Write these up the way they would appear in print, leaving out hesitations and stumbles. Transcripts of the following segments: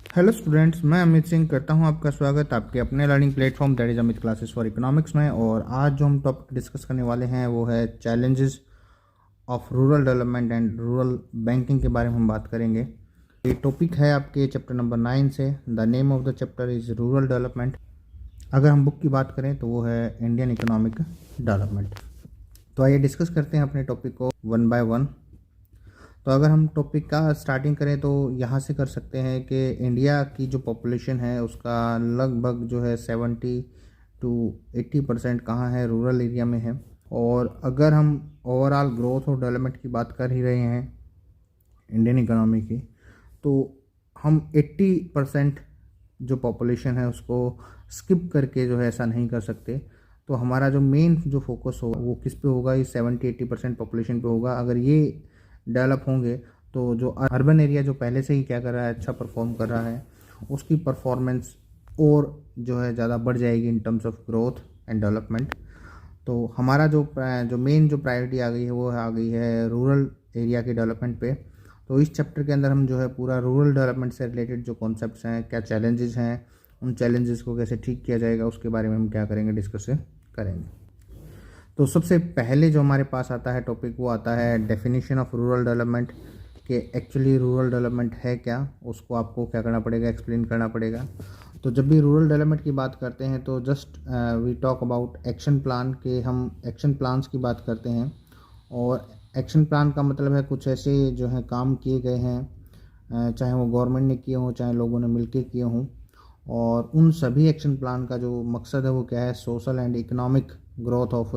Hello students, मैं अमित सिंह करता हूं आपका स्वागत आपके अपने learning platform that is Amit classes for economics में। और आज जो हम टॉपिक डिस्कस करने वाले हैं वो है challenges of rural development and rural banking के बारे में हम बात करेंगे। ये टॉपिक है आपके चैप्टर नंबर 9 से। The name of the chapter is rural development. अगर हम बुक की बात करें तो वो है इंडियन इकोनॉमिक डेवलपमेंट। तो आइए डिस्कस करते हैं अपने टॉपिक को वन बाय वन। तो अगर हम टॉपिक का स्टार्टिंग करें तो यहाँ से कर सकते हैं कि इंडिया की जो पॉपुलेशन है उसका लगभग जो है 70 to 80% कहाँ है, रूरल एरिया में है। और अगर हम ओवरऑल ग्रोथ और डेवलपमेंट की बात कर ही रहे हैं इंडियन इकोनॉमी की, तो हम 80% जो पॉपुलेशन है उसको स्किप करके जो है ऐसा नहीं कर सकते। तो हमारा जो मेन जो फोकस होगा वो किस पे होगा, ये 70-80% पॉपुलेशन पे होगा। अगर ये डेवलप होंगे तो जो अर्बन एरिया जो पहले से ही क्या कर रहा है, अच्छा परफॉर्म कर रहा है, उसकी परफॉर्मेंस और जो है ज़्यादा बढ़ जाएगी in terms of growth and development. तो हमारा जो मेन जो प्रायोरिटी आ गई है वो आ गई है रूरल एरिया के डेवलपमेंट पे। तो इस चैप्टर के अंदर हम जो है पूरा रूरल डेवलपमेंट से रिलेटेड जो कॉन्सेप्ट्स हैं, क्या चैलेंजेस हैं, उन चैलेंजेस को कैसे ठीक किया जाएगा, उसके बारे में हम क्या करेंगे, डिस्कस करेंगे। तो सबसे पहले जो हमारे पास आता है टॉपिक वो आता है डेफिनेशन ऑफ रूरल डेवलपमेंट, कि एक्चुअली रूरल डेवलपमेंट है क्या, उसको आपको क्या करना पड़ेगा, एक्सप्लेन करना पड़ेगा। तो जब भी रूरल डेवलपमेंट की बात करते हैं तो just we talk about action plan, के हम एक्शन प्लान्स की बात करते हैं। और एक्शन प्लान का मतलब है कुछ ऐसे जो है काम किए गए हैं, चाहे वो गवर्नमेंट ने किए हों चाहे लोगों ने मिलकर किए हों। और उन सभी एक्शन प्लान का जो मकसद है वो क्या है, social and economic growth of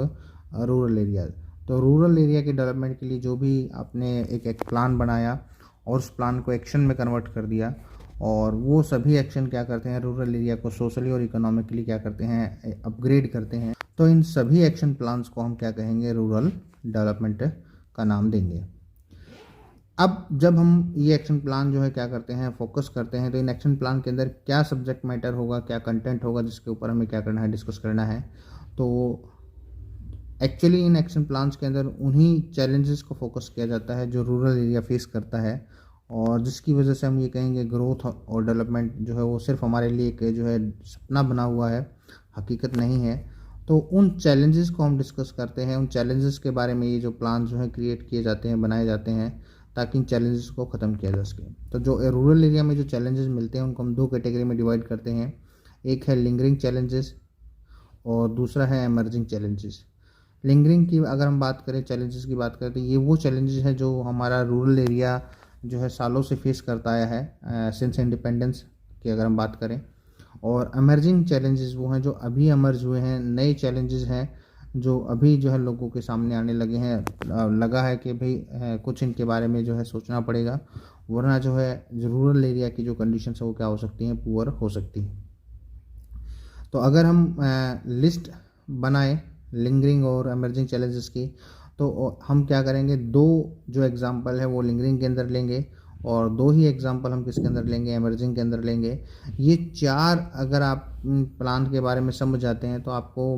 rural area. तो रूरल एरिया के डेवलपमेंट के लिए जो भी आपने एक प्लान बनाया और उस प्लान को एक्शन में कन्वर्ट कर दिया, और वो सभी एक्शन क्या करते हैं, रूरल एरिया को सोशली और इकोनॉमिकली क्या करते हैं, अपग्रेड करते हैं। तो इन सभी एक्शन प्लान्स को हम क्या कहेंगे, रूरल डेवलपमेंट का नाम देंगे। अब जब हम ये एक्शन प्लान जो है क्या करते हैं, फोकस करते हैं, तो इन एक्शन प्लान के अंदर क्या सब्जेक्ट मैटर होगा, क्या कंटेंट होगा, जिसके ऊपर हमें क्या करना है, डिस्कस करना है। तो एक्चुअली इन एक्शन प्लान्स के अंदर उन्हीं चैलेंजेस को फोकस किया जाता है जो रूरल एरिया फेस करता है, और जिसकी वजह से हम ये कहेंगे ग्रोथ और डेवलपमेंट जो है वो सिर्फ हमारे लिए एक जो है सपना बना हुआ है, हकीकत नहीं है। तो उन चैलेंजेस को हम डिस्कस करते हैं, उन चैलेंजेस के बारे में ये जो प्लान जो है क्रिएट किए जाते हैं, बनाए जाते हैं, ताकि इन चैलेंजेस को ख़त्म किया जा सके। तो जो रूरल एरिया में जो चैलेंजेस मिलते हैं उनको हम दो कैटेगरी में डिवाइड करते हैं। एक है लिंगरिंग चैलेंजेस और दूसरा है एमर्जिंग चैलेंजेस। लिंगरिंग की अगर हम बात करें, चैलेंजेस की बात करें, तो ये वो चैलेंजेस है जो हमारा रूरल एरिया जो है सालों से फेस करता आया है सिंस इंडिपेंडेंस की अगर हम बात करें। और एमर्जिंग चैलेंजेस वो हैं जो अभी एमर्ज हुए हैं, नए चैलेंजेस हैं जो अभी जो है लोगों के सामने आने लगे हैं। लगा है कि भाई कुछ इनके बारे में जो है सोचना पड़ेगा, वरना जो है रूरल एरिया की जो कंडीशन है वो क्या हो सकती हैं, पुअर हो सकती हैं। तो अगर हम लिस्ट बनाए लिंगरिंग और एमर्जिंग चैलेंजेस की, तो हम क्या करेंगे, दो जो एग्जांपल है वो लिंगरिंग के अंदर लेंगे और दो ही एग्जांपल हम किसके अंदर लेंगे, एमर्जिंग के अंदर लेंगे। ये चार अगर आप प्लान के बारे में समझ जाते हैं तो आपको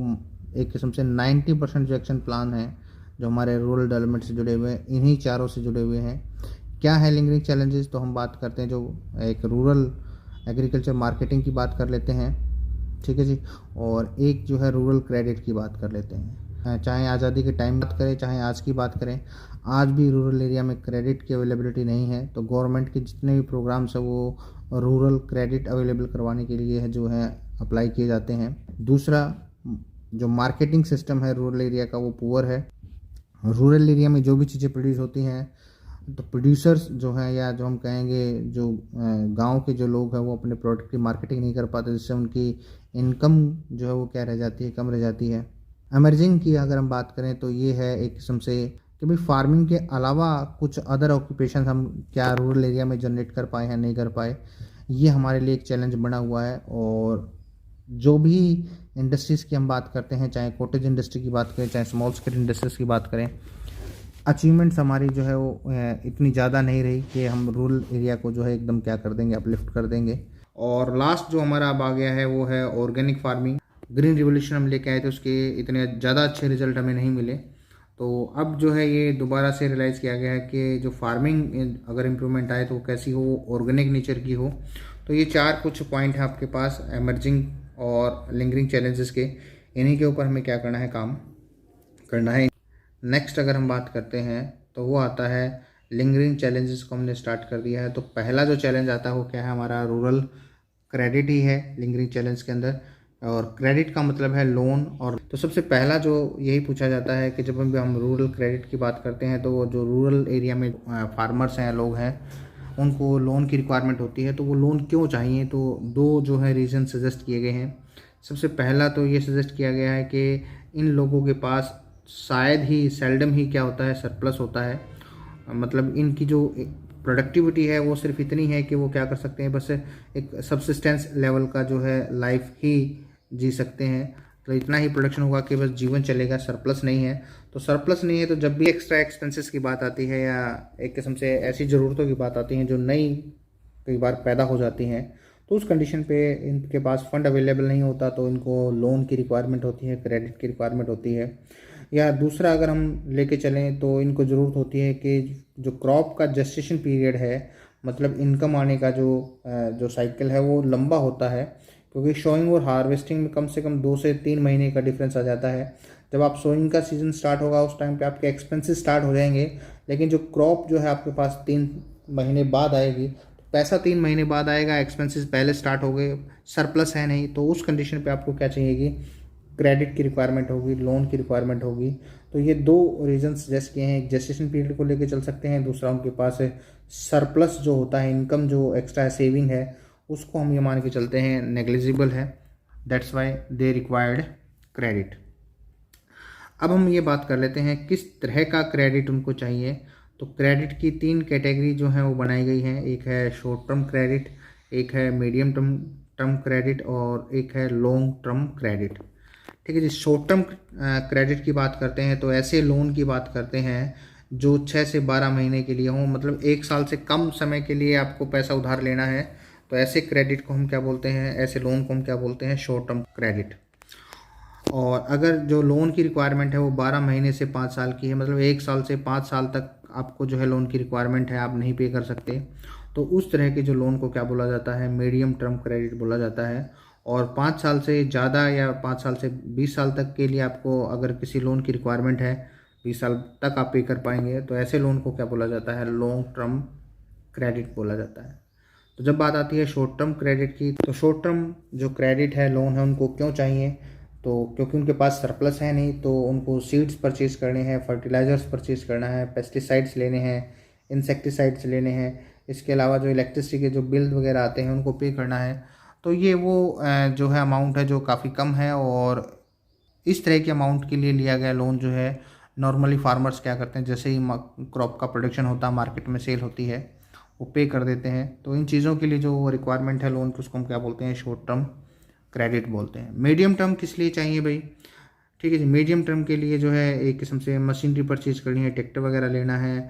एक किस्म से 90% जो एक्शन प्लान है जो हमारे रूरल डेवलपमेंट से जुड़े हुए हैं, इन्हीं चारों से जुड़े हुए हैं। क्या है लिंगरिंग चैलेंजेस, तो हम बात करते हैं जो एक रूरल एग्रीकल्चर मार्केटिंग की बात कर लेते हैं, ठीक है जी। और एक जो है रूरल क्रेडिट की बात कर लेते हैं। चाहे आज़ादी के टाइम बात करें चाहे आज की बात करें, आज भी रूरल एरिया में क्रेडिट की अवेलेबिलिटी नहीं है। तो गवर्नमेंट के जितने भी प्रोग्राम्स हैं वो रूरल क्रेडिट अवेलेबल करवाने के लिए है जो है अप्लाई किए जाते हैं। दूसरा, जो मार्केटिंग सिस्टम है रूरल एरिया का वो पुअर है। रूरल एरिया में जो भी चीज़ें प्रोड्यूस होती हैं तो प्रोड्यूसर्स जो हैं, या जो हम कहेंगे जो गांव के जो लोग हैं, वो अपने प्रोडक्ट की मार्केटिंग नहीं कर पाते, जिससे उनकी इनकम जो है वो क्या रह जाती है, कम रह जाती है। एमर्जिंग की अगर हम बात करें तो ये है एक किस्म से कि भाई फार्मिंग के अलावा कुछ अदर ऑक्यूपेशन हम क्या रूरल एरिया में जनरेट कर पाए हैं, नहीं कर पाए, ये हमारे लिए एक चैलेंज बना हुआ है। और जो भी इंडस्ट्रीज़ की हम बात करते हैं, चाहे कॉटेज इंडस्ट्री की बात करें चाहे स्मॉल स्केल इंडस्ट्रीज़ की बात करें, अचीवमेंट्स हमारी जो है वो इतनी ज़्यादा नहीं रही कि हम रूरल एरिया को जो है एकदम क्या कर देंगे, अपलिफ्ट कर देंगे। और लास्ट जो हमारा अब आ गया है वो है ऑर्गेनिक फार्मिंग। ग्रीन रिवोल्यूशन हम लेके आए थे, उसके इतने ज़्यादा अच्छे रिजल्ट हमें नहीं मिले। तो अब जो है ये दोबारा से रियलाइज़ किया गया है कि जो फार्मिंग अगर इम्प्रूवमेंट आए तो कैसी हो, ऑर्गेनिक नेचर की हो। तो ये 4 कुछ पॉइंट हैं आपके पास एमर्जिंग और लिंगरिंग चैलेंजेस के, इन्हीं के ऊपर हमें क्या करना है, काम करना है। नेक्स्ट अगर हम बात करते हैं तो वो आता है लिंगरिंग चैलेंजेस को हमने स्टार्ट कर दिया है। तो पहला जो चैलेंज आता है वो क्या है, हमारा रूरल क्रेडिट ही है लिंगरिंग चैलेंज के अंदर। और क्रेडिट का मतलब है लोन। और तो सबसे पहला जो यही पूछा जाता है कि जब भी हम रूरल क्रेडिट की बात करते हैं तो वो जो रूरल एरिया में फार्मर्स हैं, लोग हैं, उनको लोन की रिक्वायरमेंट होती है। तो वो लोन क्यों चाहिए, तो 2 जो है रीज़न सजेस्ट किए गए हैं। सबसे पहला तो ये सजेस्ट किया गया है कि इन लोगों के पास शायद ही सेल्डम ही क्या होता है, सरप्लस होता है। मतलब इनकी जो प्रोडक्टिविटी है वो सिर्फ इतनी है कि वो क्या कर सकते हैं, बस एक सब्सिस्टेंस लेवल का जो है लाइफ ही जी सकते हैं। तो इतना ही प्रोडक्शन होगा कि बस जीवन चलेगा, सरप्लस नहीं है। तो सरप्लस नहीं है तो जब भी एक्स्ट्रा एक्सपेंसेस की बात आती है या एक किस्म से ऐसी ज़रूरतों की बात आती है जो नई कई बार पैदा हो जाती हैं, तो उस कंडीशन पे इनके पास फंड अवेलेबल नहीं होता, तो इनको लोन की रिक्वायरमेंट होती है, क्रेडिट की रिक्वायरमेंट होती है। या दूसरा अगर हम लेके चलें तो इनको ज़रूरत होती है कि जो क्रॉप का जेस्टेशन पीरियड है, मतलब इनकम आने का जो साइकिल है वो लंबा होता है, क्योंकि शोइंग और हार्वेस्टिंग में कम से कम 2 से 3 महीने का डिफरेंस आ जाता है। जब आप सोइंग का सीज़न स्टार्ट होगा उस टाइम पे आपके एक्सपेंसेस स्टार्ट हो जाएंगे, लेकिन जो क्रॉप जो है आपके पास 3 महीने बाद आएगी, तो पैसा 3 महीने बाद आएगा, एक्सपेंसेस पहले स्टार्ट हो गए, सरप्लस है नहीं। तो उस कंडीशन पे आपको क्या चाहिएगी, क्रेडिट की रिक्वायरमेंट होगी, लोन की रिक्वायरमेंट होगी। तो ये 2 रीज़न सजेस्ट किए हैं, एक जेस्टेशन पीरियड को लेकर चल सकते हैं, दूसरा उनके पास सरप्लस जो होता है, इनकम जो एक्स्ट्रा सेविंग है, उसको हम ये मान के चलते हैं नेग्लिजिबल है, that's why they required credit. अब हम ये बात कर लेते हैं किस तरह का क्रेडिट उनको चाहिए। तो क्रेडिट की 3 कैटेगरी जो हैं वो बनाई गई हैं, एक है शॉर्ट टर्म क्रेडिट, एक है मीडियम टर्म क्रेडिट और एक है लॉन्ग टर्म क्रेडिट। ठीक है जी। शॉर्ट टर्म क्रेडिट की बात करते हैं तो ऐसे लोन की बात करते हैं जो 6 से 12 महीने के लिए हों, मतलब 1 साल से कम समय के लिए आपको पैसा उधार लेना है, तो ऐसे क्रेडिट को हम क्या बोलते हैं, ऐसे लोन को हम क्या बोलते हैं, शॉर्ट टर्म क्रेडिट। और अगर जो लोन की रिक्वायरमेंट है वो 12 महीने से 5 साल की है, मतलब 1 साल से 5 साल तक आपको जो है लोन की रिक्वायरमेंट है, आप नहीं पे कर सकते, तो उस तरह के जो लोन को क्या बोला जाता है, मीडियम टर्म क्रेडिट बोला जाता है। और 5 साल से ज़्यादा या 5 साल से 20 साल तक के लिए आपको अगर किसी लोन की रिक्वायरमेंट है, 20 साल तक आप पे कर पाएंगे, तो ऐसे लोन को क्या बोला जाता है, लॉन्ग टर्म क्रेडिट बोला जाता है। तो जब बात आती है शॉर्ट टर्म क्रेडिट की, तो शॉर्ट टर्म जो क्रेडिट है, लोन है, उनको क्यों चाहिए, तो क्योंकि उनके पास सरप्लस है नहीं, तो उनको सीड्स परचेज़ करने हैं, फर्टिलाइज़र्स परचेज़ करना है, पेस्टिसाइड्स लेने हैं, इंसेक्टिसाइड्स लेने हैं, इसके अलावा जो इलेक्ट्रिसिटी के जो बिल वगैरह आते हैं उनको पे करना है। तो ये वो जो है अमाउंट है जो काफ़ी कम है, और इस तरह के अमाउंट के लिए लिया गया लोन जो है नॉर्मली फार्मर्स क्या करते हैं, जैसे ही क्रॉप का प्रोडक्शन होता है, मार्केट में सेल होती है, वो पे कर देते हैं। तो इन चीज़ों के लिए जो रिक्वायरमेंट है लोन की, उसको हम क्या बोलते हैं, शॉर्ट टर्म क्रेडिट बोलते हैं। मीडियम टर्म किस लिए चाहिए भाई, ठीक है जी। मीडियम टर्म के लिए जो है एक किस्म से मशीनरी परचेज करनी है, ट्रैक्टर वगैरह लेना है,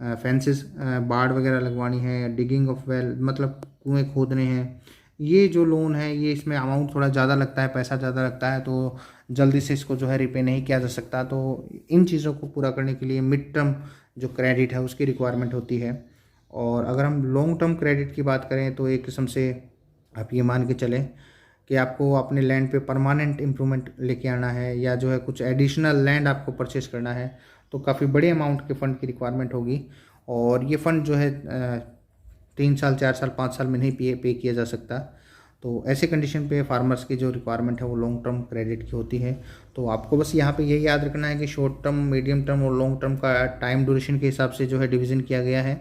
फेंसेस बाड़ वगैरह लगवानी है, डिगिंग ऑफ वेल मतलब कुएँ खोदने हैं, ये जो लोन है ये इसमें अमाउंट थोड़ा ज़्यादा लगता है, पैसा ज़्यादा लगता है, तो जल्दी से इसको जो है रिपे नहीं किया जा सकता। तो इन चीज़ों को पूरा करने के लिए मिड टर्म जो क्रेडिट है उसकी रिक्वायरमेंट होती है। और अगर हम लॉन्ग टर्म क्रेडिट की बात करें तो एक किस्म से आप ये मान के चलें कि आपको अपने लैंड पे परमानेंट इम्प्रूवमेंट लेके आना है, या जो है कुछ एडिशनल लैंड आपको परचेस करना है, तो काफ़ी बड़े अमाउंट के फ़ंड की रिक्वायरमेंट होगी। और ये फ़ंड जो है 3 साल 4 साल 5 साल में नहीं पे किया जा सकता। तो ऐसे कंडीशन पे फार्मर्स की जो रिक्वायरमेंट है वो लॉन्ग टर्म क्रेडिट की होती है। तो आपको बस यहाँ पे यही याद रखना है कि शॉर्ट टर्म, मीडियम टर्म और लॉन्ग टर्म का टाइम ड्यूरेशन के हिसाब से जो है डिवीज़न किया गया है,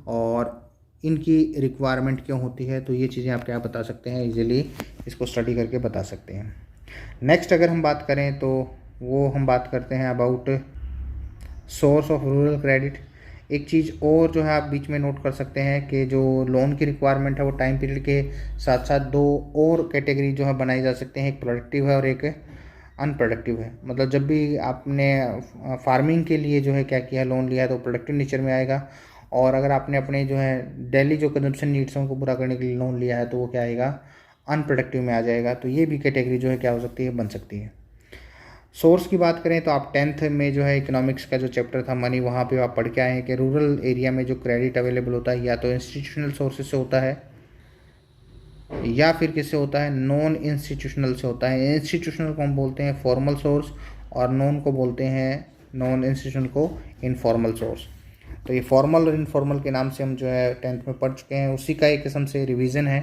और इनकी रिक्वायरमेंट क्यों होती है, तो ये चीज़ें आप क्या बता सकते हैं, इजीली इसको स्टडी करके बता सकते हैं। नेक्स्ट अगर हम बात करें तो वो हम बात करते हैं about source of rural credit. एक चीज़ और जो है आप बीच में नोट कर सकते हैं कि जो लोन की रिक्वायरमेंट है वो टाइम पीरियड के साथ साथ 2 और कैटेगरी जो है बनाई जा सकते हैं, एक प्रोडक्टिव है और एक अनप्रोडक्टिव है। मतलब जब भी आपने फार्मिंग के लिए जो है क्या किया, लोन लिया है, तो प्रोडक्टिव नेचर में आएगा, और अगर आपने अपने जो है डेली जो कंजम्पशन नीड्स हैं उनको पूरा करने के लिए लोन लिया है तो वो क्या आएगा, अनप्रोडक्टिव में आ जाएगा। तो ये भी कैटेगरी जो है क्या हो सकती है, बन सकती है। सोर्स की बात करें तो आप 10th में जो है इकोनॉमिक्स का जो चैप्टर था मनी, वहाँ पे आप पढ़ के आए हैं कि रूरल एरिया में जो क्रेडिट अवेलेबल होता है या तो इंस्टीट्यूशनल सोर्सेज से होता है, या फिर किससे होता है, नॉन इंस्टीट्यूशनल से होता है। इंस्टीट्यूशनल को हम बोलते हैं फॉर्मल सोर्स और नॉन को बोलते हैं, नॉन इंस्टीट्यूशनल को इनफॉर्मल सोर्स। तो ये फॉर्मल और इनफॉर्मल के नाम से हम जो है 10th में पढ़ चुके हैं, उसी का एक किस्म से रिवीजन है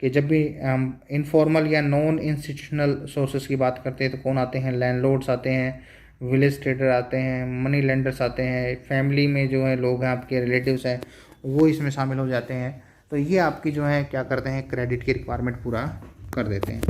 कि जब भी हम इनफॉर्मल या नॉन इंस्टीट्यूशनल सोर्सेज की बात करते हैं तो कौन आते हैं, लैंडलॉर्ड्स आते हैं, विलेज ट्रेडर आते हैं, मनी लेंडर्स आते हैं, फैमिली में जो है लोग हैं, आपके रिलेटिव्स हैं, वो इसमें शामिल हो जाते हैं। तो ये आपकी जो है क्या करते हैं, क्रेडिट की रिक्वायरमेंट पूरा कर देते हैं।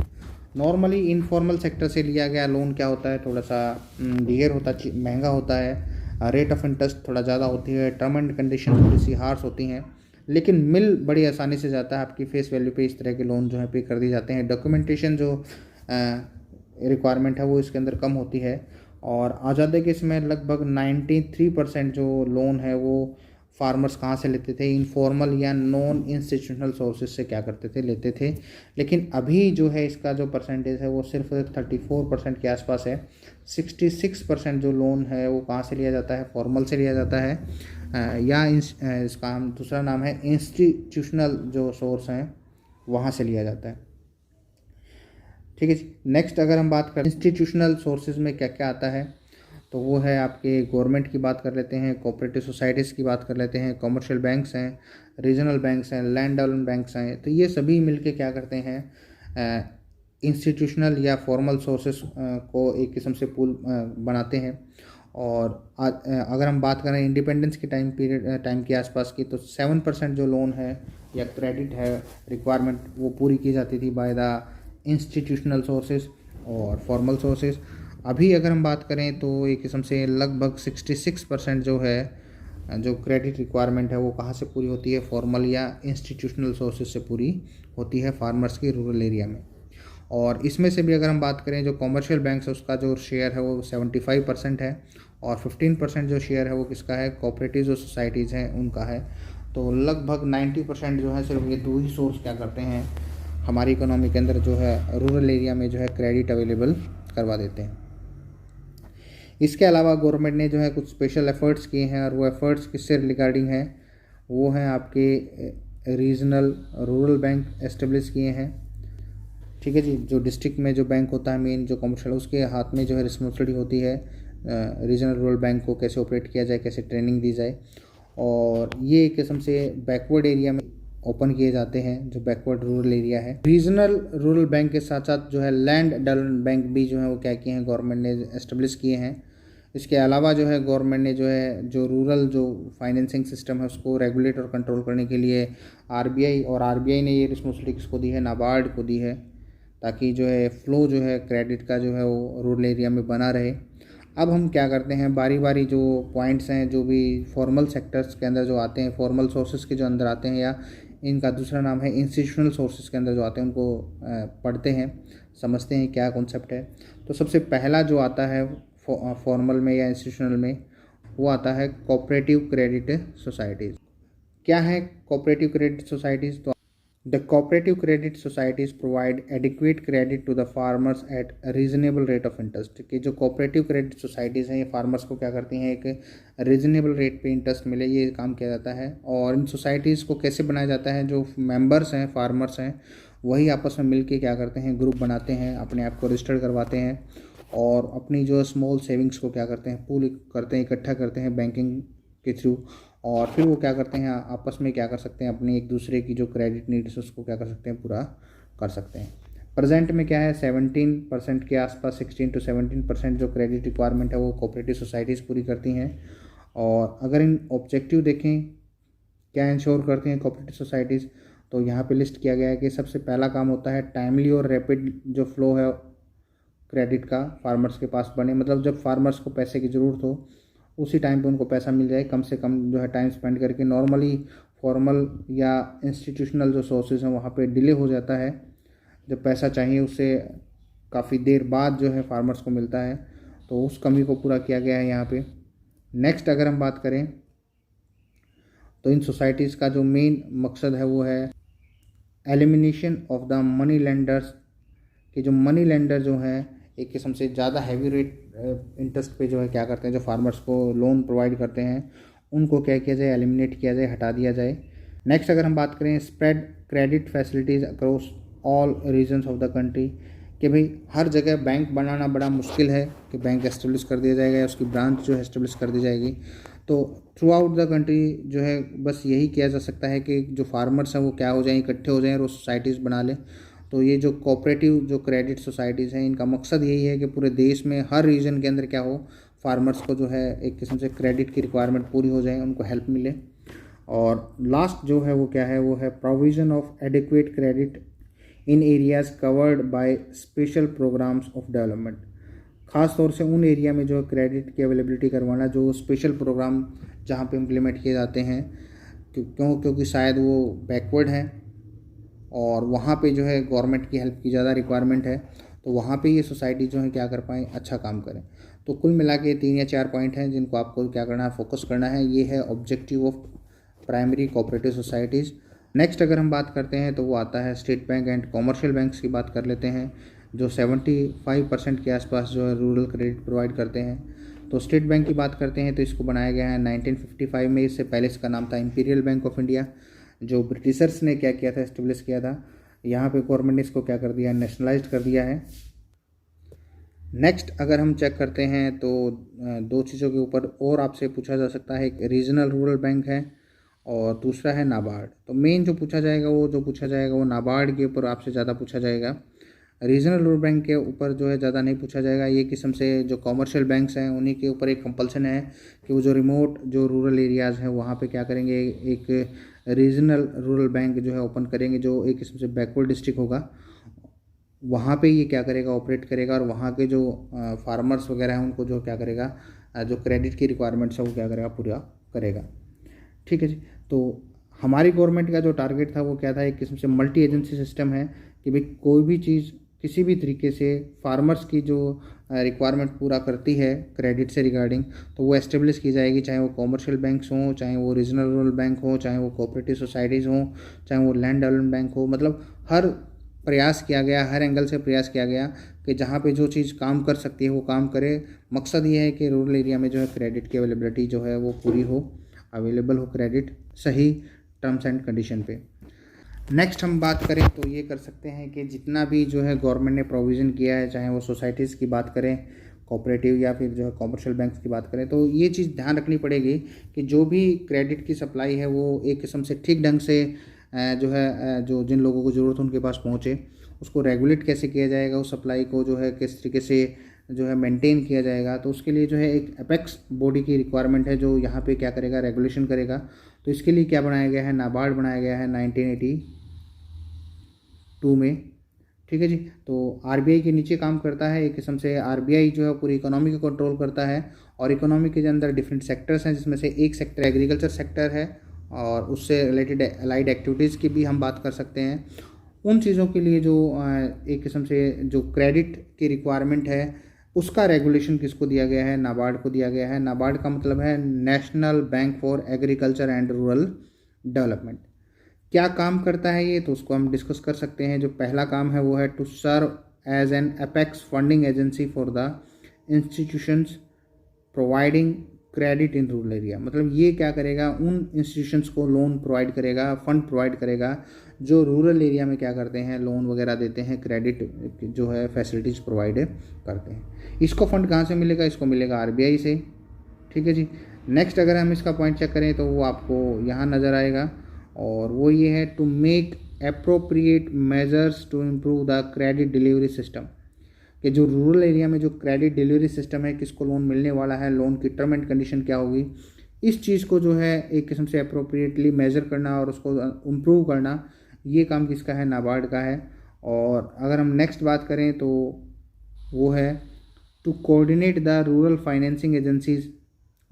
नॉर्मली इनफॉर्मल सेक्टर से लिया गया लोन क्या होता है, थोड़ा सा डियर होता है, महंगा होता है, रेट ऑफ इंटरेस्ट थोड़ा ज़्यादा होती है, टर्म एंड कंडीशन थोड़ी सी हार्श होती हैं, लेकिन मिल बड़ी आसानी से जाता है। आपकी फेस वैल्यू पे इस तरह के लोन जो है पे कर दिए जाते हैं। डॉक्यूमेंटेशन जो रिक्वायरमेंट है वो इसके अंदर कम होती है। और आज़ादी के इसमें लगभग 93% जो लोन है वो फार्मर्स कहाँ से लेते थे, इनफॉर्मल या नॉन इंस्टीट्यूशनल सोर्सेज से क्या करते थे, लेते थे। लेकिन अभी जो है इसका जो परसेंटेज है वो सिर्फ 34% के आसपास है। 66% जो लोन है वो कहाँ से लिया जाता है, फॉर्मल से लिया जाता है, या इसका हम दूसरा नाम है इंस्टीट्यूशनल जो सोर्स हैं वहाँ से लिया जाता है। ठीक है जी। नेक्स्ट अगर हम बात करें इंस्टीट्यूशनल सोर्सेज में क्या क्या आता है, तो वो है आपके गवर्नमेंट की बात कर लेते हैं, कोऑपरेटिव सोसाइटीज़ की बात कर लेते हैं, कमर्शियल बैंक्स हैं, रीजनल बैंक्स हैं, लैंड डेवलपमेंट बैंक्स हैं। तो ये सभी मिलके क्या करते हैं, इंस्टीट्यूशनल या फॉर्मल सोर्सेस को एक किस्म से पूल बनाते हैं। और अगर हम बात करें इंडिपेंडेंस के टाइम के आसपास की, तो 7% जो लोन है या क्रेडिट है रिक्वायरमेंट वो पूरी की जाती थी बाय द इंस्टीट्यूशनल सोर्सेज और फॉर्मल सोर्सेज। अभी अगर हम बात करें तो एक किस्म से लगभग 66% जो है जो क्रेडिट रिक्वायरमेंट है वो कहाँ से पूरी होती है, फॉर्मल या इंस्टीट्यूशनल सोर्सेज से पूरी होती है फार्मर्स की रूरल एरिया में। और इसमें से भी अगर हम बात करें जो कॉमर्शियल बैंक्स है उसका जो शेयर है वो 75% है, और 15% जो शेयर है वो किसका है, कोऑपरेटिव जो सोसाइटीज़ हैं उनका है। तो लगभग 90% जो है सिर्फ ये दो ही सोर्स क्या करते हैं, हमारी इकोनॉमी के अंदर जो है रूरल एरिया में जो है क्रेडिट अवेलेबल करवा देते हैं। इसके अलावा गवर्नमेंट ने जो है कुछ स्पेशल एफ़र्ट्स किए हैं, और वो एफ़र्ट्स किससे रिगार्डिंग हैं, वो हैं आपके रीजनल रूरल बैंक एस्टेब्लिश किए हैं। ठीक है जी। जो डिस्ट्रिक्ट में जो बैंक होता है मेन जो कमर्शियल, उसके हाथ में जो है रिस्पॉन्सिबिलिटी होती है रीजनल रूरल बैंक को कैसे ऑपरेट किया जाए, कैसे ट्रेनिंग दी जाए। और ये एक किस्म से बैकवर्ड एरिया में ओपन किए जाते हैं, जो बैकवर्ड रूरल एरिया है। रीजनल रूरल बैंक के साथ साथ जो है लैंड डेवलपमेंट बैंक भी जो है वो क्या किए हैं, गवर्नमेंट ने एस्टेब्लिश किए हैं। इसके अलावा जो है गवर्नमेंट ने जो है जो रूरल जो फाइनेंसिंग सिस्टम है उसको रेगुलेट और कंट्रोल करने के लिए आरबीआई ने ये रिस्पॉन्सिबिलिटी किसको दी है, नाबार्ड को दी है, ताकि जो है फ़्लो जो है क्रेडिट का जो है वो रूरल एरिया में बना रहे। अब हम क्या करते हैं, बारी बारी जो पॉइंट्स हैं जो भी फॉर्मल सेक्टर्स के अंदर जो आते हैं, फॉर्मल सोर्सेज के जो अंदर आते हैं, या इनका दूसरा नाम है इंस्टीट्यूशनल सोर्सेज के अंदर जो आते हैं, उनको पढ़ते हैं, समझते हैं क्या कॉन्सेप्ट है। तो सबसे पहला जो आता है फॉर्मल में या इंस्टीट्यूशनल में, वो आता है कोऑपरेटिव क्रेडिट सोसाइटीज़। क्या है कोऑपरेटिव क्रेडिट सोसाइटीज़? तो The cooperative credit societies provide adequate credit to the farmers at a reasonable rate of interest। कि जो cooperative credit societies हैं ये farmers को क्या करती हैं, एक reasonable rate पे इंटरेस्ट मिले, ये काम किया जाता है। और इन societies को कैसे बनाया जाता है, जो members हैं farmers हैं वही आपस में मिल के क्या करते हैं, ग्रुप बनाते हैं, अपने आप को रजिस्टर करवाते हैं, और अपनी जो स्मॉल सेविंग्स को क्या करते हैं, पूल करते हैं, इकट्ठा करते हैं बैंकिंग के थ्रू। और फिर वो क्या करते हैं, आपस में क्या कर सकते हैं, अपनी एक दूसरे की जो क्रेडिट नीड्स उसको क्या कर सकते हैं, पूरा कर सकते हैं। प्रेजेंट में क्या है, 17% के आसपास, 16 to 17% जो क्रेडिट रिक्वायरमेंट है वो कोऑपरेटिव सोसाइटीज़ पूरी करती हैं। और अगर इन ऑब्जेक्टिव देखें क्या इंश्योर करती हैं कोऑपरेटिव सोसाइटीज़, तो यहाँ पे लिस्ट किया गया है कि सबसे पहला काम होता है टाइमली और रैपिड जो फ्लो है क्रेडिट का फार्मर्स के पास बने। मतलब जब फार्मर्स को पैसे की ज़रूरत हो उसी टाइम पे उनको पैसा मिल जाए, कम से कम जो है टाइम स्पेंड करके। नॉर्मली फॉर्मल या इंस्टीट्यूशनल जो सोर्सेज हैं वहाँ पे डिले हो जाता है, जब पैसा चाहिए उससे काफ़ी देर बाद जो है फार्मर्स को मिलता है, तो उस कमी को पूरा किया गया है यहाँ पे। नेक्स्ट अगर हम बात करें तो इन सोसाइटीज़ का जो मेन मकसद है वो है elimination of the money lenders, कि जो मनी लेंडर जो हैं एक किस्म से ज़्यादा हैवी रेट इंटरेस्ट पे जो है क्या करते हैं, जो फार्मर्स को लोन प्रोवाइड करते हैं उनको क्या किया जाए, एलिमिनेट किया जाए, हटा दिया जाए। नेक्स्ट अगर हम बात करें spread credit facilities across all regions of the country, कि भाई हर जगह बैंक बनाना बड़ा मुश्किल है कि बैंक एस्टेब्लिश कर दिया जाएगा या उसकी ब्रांच जो है एस्टेब्लिश कर दी जाएगी। तो थ्रू आउट द कंट्री जो है बस यही किया जा सकता है कि जो फार्मर्स हैं वो क्या हो जाएं, इकट्ठे हो जाएं और वो सोसाइटीज़ बना लें। तो ये जो कोऑपरेटिव जो क्रेडिट सोसाइटीज़ हैं, इनका मकसद यही है कि पूरे देश में हर रीजन के अंदर क्या हो, फार्मर्स को जो है एक किस्म से क्रेडिट की रिक्वायरमेंट पूरी हो जाए, उनको हेल्प मिले। और लास्ट जो है वो क्या है, वो है provision of adequate credit in areas covered by special programmes of development. ख़ास तौर से उन एरिया में जो क्रेडिट की अवेलेबिलिटी करवाना जो स्पेशल प्रोग्राम जहाँ पे इम्प्लीमेंट किए जाते हैं, क्योंकि शायद वो बैकवर्ड हैं और वहाँ पे जो है गवर्नमेंट की हेल्प की ज़्यादा रिक्वायरमेंट है, तो वहाँ पे ये सोसाइटी जो है क्या कर पाएँ, अच्छा काम करें। तो कुल मिला के 3 या 4 पॉइंट हैं जिनको आपको क्या करना है, फोकस करना है। ये है objective of primary cooperative societies. Next अगर हम बात करते हैं तो वो आता है state bank and commercial banks की बात कर लेते हैं, जो 75% के आसपास जो है रूरल क्रेडिट प्रोवाइड करते हैं। तो स्टेट बैंक की बात करते हैं तो इसको बनाया गया है 1955 में। इससे पहले इसका नाम था इंपीरियल बैंक ऑफ इंडिया, जो ब्रिटिशर्स ने क्या किया था, एस्टेब्लिश किया था। यहाँ पे गवर्नमेंट ने इसको क्या कर दिया, नेशनलाइज्ड कर दिया है। नेक्स्ट अगर हम चेक करते हैं तो 2 चीज़ों के ऊपर और आपसे पूछा जा सकता है, एक रीजनल रूरल बैंक है और दूसरा है नाबार्ड। तो मेन जो पूछा जाएगा वो नाबार्ड के ऊपर आपसे ज़्यादा पूछा जाएगा। रीजनल रूरल बैंक के ऊपर जो है ज़्यादा नहीं पूछा जाएगा। ये किस्म से जो कॉमर्शियल बैंक्स हैं उन्हीं के ऊपर एक कंपल्सन है कि वो जो रिमोट जो रूरल एरियाज़ हैं वहाँ पे क्या करेंगे, एक रीजनल रूरल बैंक जो है ओपन करेंगे, जो एक किस्म से बैकवर्ड डिस्ट्रिक्ट होगा, वहाँ पे ये क्या करेगा, ऑपरेट करेगा और वहाँ के जो फार्मर्स वगैरह हैं उनको जो क्या करेगा, जो क्रेडिट की रिक्वायरमेंट्स है वो क्या करेगा, पूरा करेगा। ठीक है जी। तो हमारी गवर्नमेंट का जो टारगेट था वो क्या था, एक किस्म से मल्टी एजेंसी सिस्टम है कि भाई कोई भी चीज़ किसी भी तरीके से फार्मर्स की जो रिक्वायरमेंट पूरा करती है क्रेडिट से रिगार्डिंग, तो वो एस्टेब्लिश की जाएगी, चाहे वो कॉमर्शियल बैंक्स हों, चाहे वो रीजनल रूरल बैंक हो, चाहे वो कोऑपरेटिव सोसाइटीज़ हों, चाहे वो लैंड डेवलपमेंट बैंक हो। मतलब हर प्रयास किया गया, हर एंगल से प्रयास किया गया कि जहाँ पे जो चीज़ काम कर सकती है वो काम करे। मकसद ये है कि रूरल एरिया में जो है क्रेडिट की अवेलेबिलिटी जो है वो पूरी हो, अवेलेबल हो क्रेडिट सही टर्म्स एंड कंडीशन पे। नेक्स्ट हम बात करें तो ये कर सकते हैं कि जितना भी जो है गवर्नमेंट ने प्रोविज़न किया है, चाहे वो सोसाइटीज़ की बात करें, कोऑपरेटिव या फिर जो है कॉमर्शियल बैंक्स की बात करें, तो ये चीज़ ध्यान रखनी पड़ेगी कि जो भी क्रेडिट की सप्लाई है वो एक किस्म से ठीक ढंग से जो है जो जिन लोगों को ज़रूरत है उनके पास पहुँचे। उसको रेगुलेट कैसे किया जाएगा, उस सप्लाई को जो है किस तरीके से जो है मेंटेन किया जाएगा, तो उसके लिए जो है एक एपेक्स बॉडी की रिक्वायरमेंट है जो यहाँ पे क्या करेगा, रेगुलेशन करेगा। तो इसके लिए क्या बनाया गया है, नाबार्ड बनाया गया है 1982 में। ठीक है जी। तो आरबीआई के नीचे काम करता है, एक किस्म से आरबीआई जो है पूरी इकोनॉमी को कंट्रोल करता है और इकोनॉमी के अंदर डिफरेंट सेक्टर्स हैं, जिसमें से एक सेक्टर एग्रीकल्चर सेक्टर है और उससे रिलेटेड अलाइड एक्टिविटीज़ की भी हम बात कर सकते हैं। उन चीज़ों के लिए जो एक किस्म से जो क्रेडिट की रिक्वायरमेंट है उसका रेगुलेशन किसको दिया गया है, नाबार्ड को दिया गया है। नाबार्ड का मतलब है national bank for agriculture and rural development. क्या काम करता है ये, तो उसको हम डिस्कस कर सकते हैं। जो पहला काम है वो है to serve as an apex funding agency for the institutions providing credit in rural area. मतलब ये क्या करेगा, उन इंस्टीट्यूशंस को लोन प्रोवाइड करेगा, फंड प्रोवाइड करेगा जो रूरल एरिया में क्या करते हैं, लोन वगैरह देते हैं, क्रेडिट जो है फैसिलिटीज़ प्रोवाइड करते हैं। इसको फंड कहाँ से मिलेगा, इसको मिलेगा आरबीआई से। ठीक है जी। नेक्स्ट अगर हम इसका पॉइंट चेक करें तो वो आपको यहाँ नज़र आएगा और वो ये है to make appropriate measures to improve the credit delivery system, कि जो रूरल एरिया में जो क्रेडिट डिलीवरी सिस्टम है, किसको लोन मिलने वाला है, लोन की टर्म एंड कंडीशन क्या होगी, इस चीज़ को जो है एक किस्म से अप्रोप्रिएटली मेज़र करना और उसको इम्प्रूव करना, ये काम किसका है, नाबार्ड का है। और अगर हम नेक्स्ट बात करें तो वो है to coordinate the rural financing agencies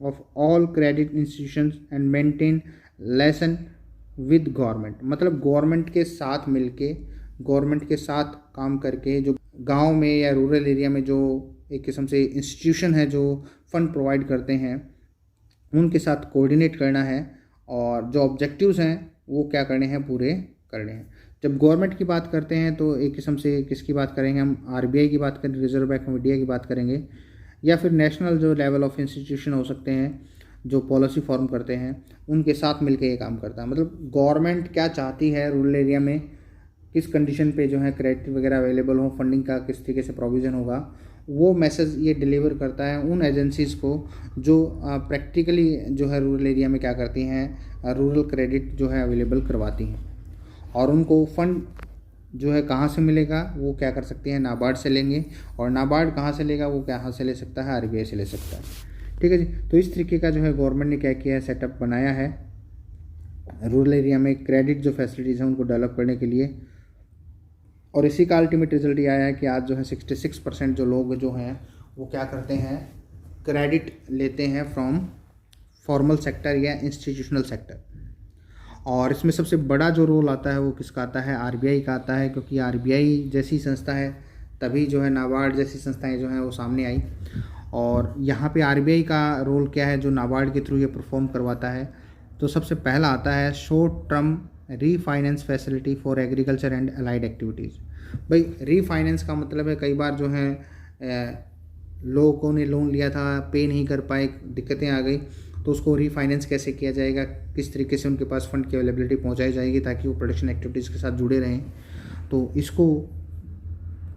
of all credit institutions and maintain liaison with government. मतलब गवर्नमेंट के साथ मिलके, गवर्नमेंट के साथ काम करके जो गांव में या रूरल एरिया में जो एक किस्म से इंस्टीट्यूशन है जो फंड प्रोवाइड करते हैं, उनके साथ कोऑर्डिनेट करना है और जो ऑब्जेक्टिव्स हैं वो क्या करने हैं, पूरे करने हैं। जब गवर्नमेंट की बात करते हैं तो एक किस्म से किसकी बात करेंगे हम, आरबीआई की बात करेंगे, रिजर्व बैंक ऑफ इंडिया की बात करेंगे, या फिर नेशनल जो लेवल ऑफ इंस्टीट्यूशन हो सकते हैं जो पॉलिसी फॉर्म करते हैं उनके साथ मिलकर ये काम करता है। मतलब गवर्नमेंट क्या चाहती है रूरल एरिया में, किस कंडीशन पे जो है क्रेडिट वगैरह अवेलेबल हो, फंडिंग का किस तरीके से प्रोविज़न होगा, वो मैसेज ये डिलीवर करता है उन एजेंसीज़ को जो प्रैक्टिकली जो है रूरल एरिया में क्या करती हैं, रूरल क्रेडिट जो है अवेलेबल करवाती हैं। और उनको फंड जो है कहाँ से मिलेगा, वो क्या कर सकते हैं, नाबार्ड से लेंगे, और नाबार्ड कहाँ से लेगा, वो कहाँ से ले सकता है, आरबीआई से ले सकता है। ठीक है जी। तो इस तरीके का जो है गवर्नमेंट ने क्या किया है, सेटअप बनाया है रूरल एरिया में क्रेडिट जो फैसिलिटीज़ हैं उनको डेवलप करने के लिए। और इसी का अल्टीमेट रिजल्ट ये आया है कि आज जो है 66% जो लोग जो हैं वो क्या करते हैं, क्रेडिट लेते हैं फ्रॉम फॉर्मल सेक्टर या इंस्टीट्यूशनल सेक्टर। और इसमें सबसे बड़ा जो रोल आता है वो किसका आता है, आरबीआई का आता है, क्योंकि आरबीआई जैसी संस्था है तभी जो है नाबार्ड जैसी संस्थाएं जो हैं वो सामने आई। और यहाँ पे आरबीआई का रोल क्या है जो नाबार्ड के थ्रू ये परफॉर्म करवाता है। तो सबसे पहला आता है short term refinance facility for agriculture and allied activities. भाई रीफाइनेंस का मतलब है कई बार जो है लोगों ने लोन लिया था, पे नहीं कर पाए, दिक्कतें आ गई, तो उसको रीफाइनेंस कैसे किया जाएगा, किस तरीके से उनके पास फ़ंड की अवेलेबिलिटी पहुंचाई जाएगी ताकि वो प्रोडक्शन एक्टिविटीज़ के साथ जुड़े रहें, तो इसको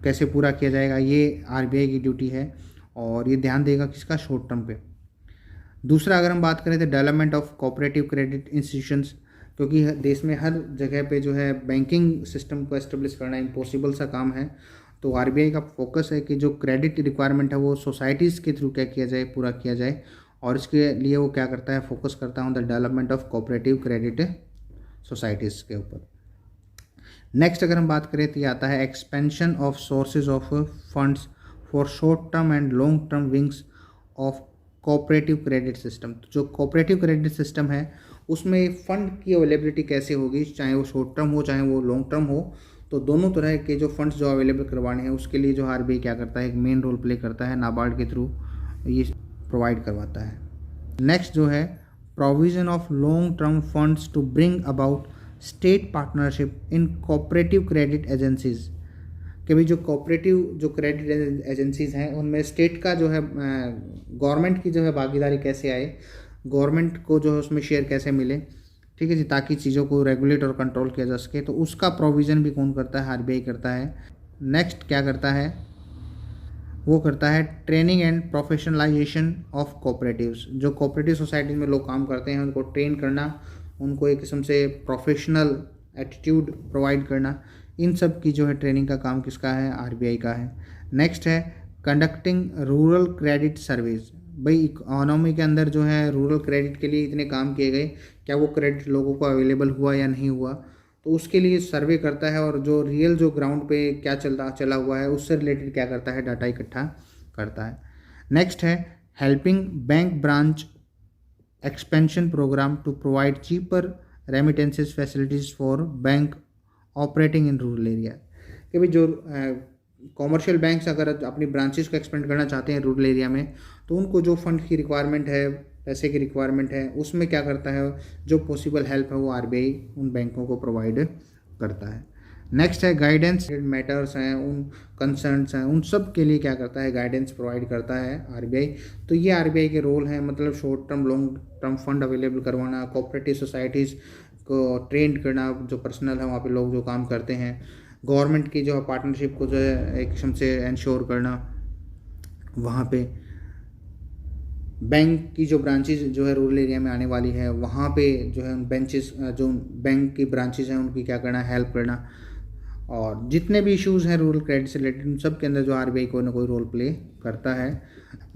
कैसे पूरा किया जाएगा, ये आरबीआई की ड्यूटी है। और ये ध्यान देगा किसका, शॉर्ट टर्म पे। दूसरा अगर हम बात करें तो development of cooperative credit institutions, क्योंकि देश में हर जगह पे जो है बैंकिंग सिस्टम को एस्टेब्लिश करना इम्पॉसिबल सा काम है। तो आरबीआई का फोकस है कि जो क्रेडिट रिक्वायरमेंट है वो सोसाइटीज़ के थ्रू क्या किया जाए, पूरा किया जाए। और इसके लिए वो क्या करता है, फोकस करता है on the development of cooperative credit societies के ऊपर। नेक्स्ट अगर हम बात करें तो ये आता है expansion of sources of funds for short term and long term wings of cooperative credit system. तो जो कोऑपरेटिव क्रेडिट सिस्टम है उसमें फ़ंड की अवेलेबिलिटी कैसे होगी, चाहे वो शॉर्ट टर्म हो चाहे वो लॉन्ग टर्म हो, तो दोनों तरह के जो फंड्स जो अवेलेबल करवाने हैं उसके लिए जो आरबीआई क्या करता है, एक मेन रोल प्ले करता है, नाबार्ड के थ्रू ये प्रोवाइड करवाता है। नेक्स्ट जो है provision of long term funds to bring about state partnership in cooperative credit agencies, कि भाई जो कोऑपरेटिव जो क्रेडिट एजेंसीज़ हैं उनमें स्टेट का जो है गवर्नमेंट की जो है भागीदारी कैसे आए, गवर्नमेंट को जो है उसमें शेयर कैसे मिले, ठीक है जी, ताकि चीज़ों को रेगुलेट और कंट्रोल किया जा सके। तो उसका प्रोविज़न भी कौन करता है, आरबीआई करता है। नेक्स्ट क्या करता है, वो करता है training and professionalisation of cooperatives. जो कोऑपरेटिव सोसाइटीज़ में लोग काम करते हैं उनको ट्रेन करना, उनको एक किस्म से प्रोफेशनल एटीट्यूड प्रोवाइड करना, इन सब की जो है ट्रेनिंग का काम किसका है, आरबीआई का है। नेक्स्ट है कंडक्टिंग रूरल क्रेडिट सर्वेज। भाई इकोनॉमी के अंदर जो है रूरल क्रेडिट के लिए इतने काम किए गए, क्या वो क्रेडिट लोगों को अवेलेबल हुआ या नहीं हुआ, तो उसके लिए सर्वे करता है और जो रियल जो ग्राउंड पे क्या चला हुआ है उससे रिलेटेड क्या करता है, डाटा इकट्ठा करता है। नेक्स्ट है helping bank branch expansion programme to provide cheaper remittances facilities for bank operating in rural area. कि भाई जो कॉमर्शियल बैंक्स अगर अपनी ब्रांचेस को एक्सपेंड करना चाहते हैं रूरल एरिया में, तो उनको जो फंड की रिक्वायरमेंट है, पैसे की रिक्वायरमेंट है, उसमें क्या करता है, जो पॉसिबल हेल्प है वो आरबीआई उन बैंकों को प्रोवाइड करता है। नेक्स्ट है गाइडेंस मैटर्स हैं, उन कंसर्न्स हैं, उन सब के लिए क्या करता है, गाइडेंस प्रोवाइड करता है आरबीआई। तो ये आरबीआई के रोल हैं, मतलब short term long term fund available करवाना, कोऑपरेटिव सोसाइटीज़ को ट्रेंड करना, जो पर्सनल है वहाँ पे लोग जो काम करते हैं, गवर्नमेंट की जो है पार्टनरशिप को जो है एक किस्म से इंश्योर करना, वहाँ पे बैंक की जो ब्रांचेज जो है रूरल एरिया में आने वाली है वहाँ पे जो है उन बेंचेस जो बैंक की ब्रांचेज हैं उनकी क्या करना, हेल्प करना। और जितने भी इश्यूज़ हैं रूरल क्रेडिट से रिलेटेड उन सब के अंदर जो आरबीआई कोई ना कोई रोल प्ले करता है।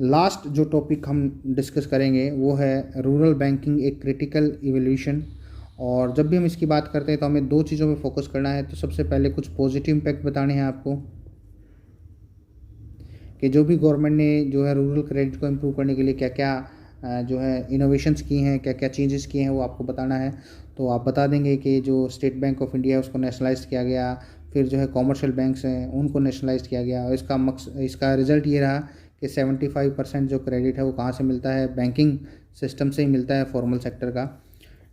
लास्ट जो टॉपिक हम डिस्कस करेंगे वो है रूरल बैंकिंग एक क्रिटिकल इवोल्यूशन। और जब भी हम इसकी बात करते हैं तो हमें दो चीज़ों पे फोकस करना है। तो सबसे पहले कुछ पॉजिटिव इम्पैक्ट बताने हैं आपको कि जो भी गवर्नमेंट ने जो है रूरल क्रेडिट को इम्प्रूव करने के लिए क्या क्या जो है इनोवेशंस की हैं, क्या क्या चेंजेस किए हैं, वो आपको बताना है। तो आप बता देंगे कि जो स्टेट बैंक ऑफ इंडिया है उसको नेशनलाइज किया गया, फिर जो है कॉमर्शियल बैंक्स हैं उनको नेशनलाइज किया गया, और इसका रिजल्ट ये रहा कि 75% जो क्रेडिट है वो कहाँ से मिलता है, बैंकिंग सिस्टम से ही मिलता है, फॉर्मल सेक्टर का।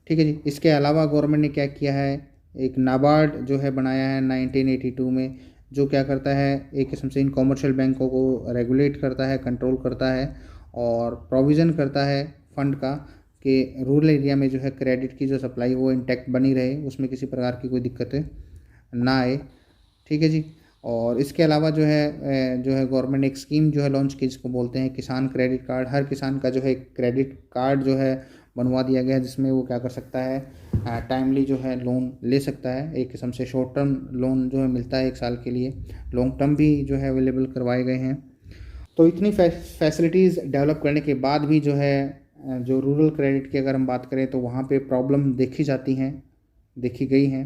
ठीक है जी। इसके अलावा गवर्नमेंट ने क्या किया है, एक नाबार्ड जो है बनाया है 1982 में, जो क्या करता है एक किस्म से इन कॉमर्शियल बैंकों को रेगुलेट करता है, कंट्रोल करता है और प्रोविज़न करता है फंड का कि रूरल एरिया में जो है क्रेडिट की जो सप्लाई वो इंटैक्ट बनी रहे, उसमें किसी प्रकार की कोई दिक्कतें ना आए। ठीक है जी। और इसके अलावा जो है गवर्नमेंट ने एक स्कीम जो है लॉन्च की जिसको बोलते हैं किसान क्रेडिट कार्ड। हर किसान का जो है क्रेडिट कार्ड जो है बनवा दिया गया है, जिसमें वो क्या कर सकता है, टाइमली जो है लोन ले सकता है। एक किस्म से शॉर्ट टर्म लोन जो है मिलता है 1 साल के लिए, लॉन्ग टर्म भी जो है अवेलेबल करवाए गए हैं। तो इतनी फैसिलिटीज़ डेवलप करने के बाद भी जो है जो रूरल क्रेडिट की अगर हम बात करें तो वहाँ पे प्रॉब्लम देखी जाती हैं, देखी गई हैं।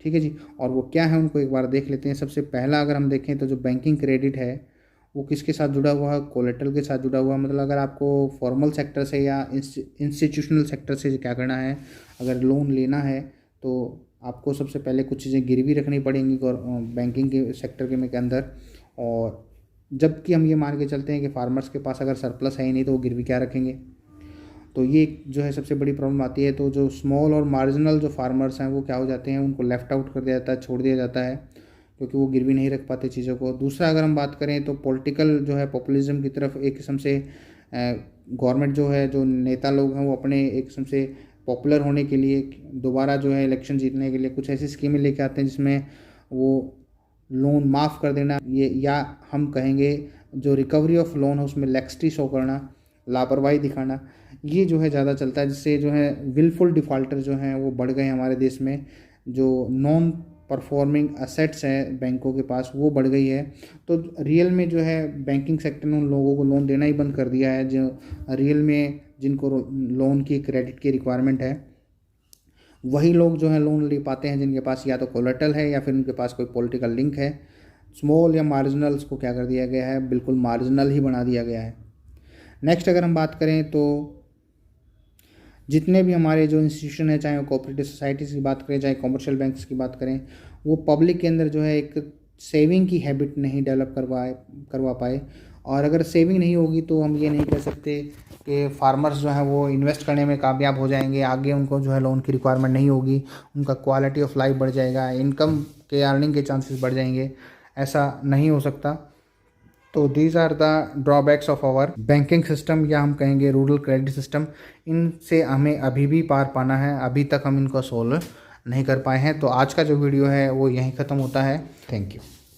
ठीक है जी। और वो क्या है उनको एक बार देख लेते हैं। सबसे पहला अगर हम देखें तो जो बैंकिंग क्रेडिट है वो किसके साथ जुड़ा हुआ है, कोलेटरल के साथ जुड़ा हुआ है। मतलब अगर आपको फॉर्मल सेक्टर से या इंस्टीट्यूशनल सेक्टर से क्या करना है, अगर लोन लेना है तो आपको सबसे पहले कुछ चीज़ें गिरवी रखनी पड़ेंगी बैंकिंग के सेक्टर के अंदर। और जबकि हम ये मान के चलते हैं कि फार्मर्स के पास अगर सरप्लस है ही नहीं तो वो गिरवी क्या रखेंगे, तो ये जो है सबसे बड़ी प्रॉब्लम आती है। तो जो स्मॉल और मार्जिनल जो फार्मर्स हैं वो क्या हो जाते हैं, उनको लेफ़्ट आउट कर दिया जाता है, छोड़ दिया जाता है, क्योंकि वो गिरवी नहीं रख पाते चीज़ों को। दूसरा अगर हम बात करें तो पॉलिटिकल जो है पॉपुलिज्म की तरफ एक किस्म से गवर्नमेंट जो है, जो नेता लोग हैं वो अपने एक किस्म से पॉपुलर होने के लिए, दोबारा जो है इलेक्शन जीतने के लिए कुछ ऐसी स्कीमें लेके आते हैं जिसमें वो लोन माफ़ कर देना, ये या हम कहेंगे जो रिकवरी ऑफ लोन है उसमें लैक्सिटी शो करना, लापरवाही दिखाना, ये जो है ज़्यादा चलता है, जिससे जो है विलफुल डिफ़ॉल्टर जो हैं वो बढ़ गए हैं हमारे देश में। जो नॉन परफॉर्मिंग असेट्स हैं बैंकों के पास वो बढ़ गई है। तो रियल में जो है बैंकिंग सेक्टर ने उन लोगों को लोन देना ही बंद कर दिया है जो रियल में जिनको लोन की क्रेडिट की रिक्वायरमेंट है। वही लोग जो है लोन ले पाते हैं जिनके पास या तो कोलेटरल है या फिर उनके पास कोई पॉलिटिकल लिंक है। स्मॉल या मार्जिनल्स को क्या कर दिया गया है, बिल्कुल मार्जिनल ही बना दिया गया है। नेक्स्ट अगर हम बात करें तो जितने भी हमारे जो इंस्टीट्यूशन है, चाहे वो कोऑपरेटिव सोसाइटीज़ की बात करें, चाहे कमर्शियल बैंक्स की बात करें, वो पब्लिक के अंदर जो है एक सेविंग की हैबिट नहीं डेवलप करवा पाए। और अगर सेविंग नहीं होगी तो हम ये नहीं कह सकते कि फार्मर्स जो है वो इन्वेस्ट करने में कामयाब हो जाएंगे, आगे उनको जो है लोन की रिक्वायरमेंट नहीं होगी, उनका क्वालिटी ऑफ लाइफ बढ़ जाएगा, इनकम के अर्निंग के चांसेस बढ़ जाएंगे। ऐसा नहीं हो सकता। तो these are the drawbacks of our banking system, या हम कहेंगे रूरल क्रेडिट सिस्टम। इनसे हमें अभी भी पार पाना है, अभी तक हम इनको सोल्व नहीं कर पाए हैं। तो आज का जो वीडियो है वो यहीं ख़त्म होता है। Thank you.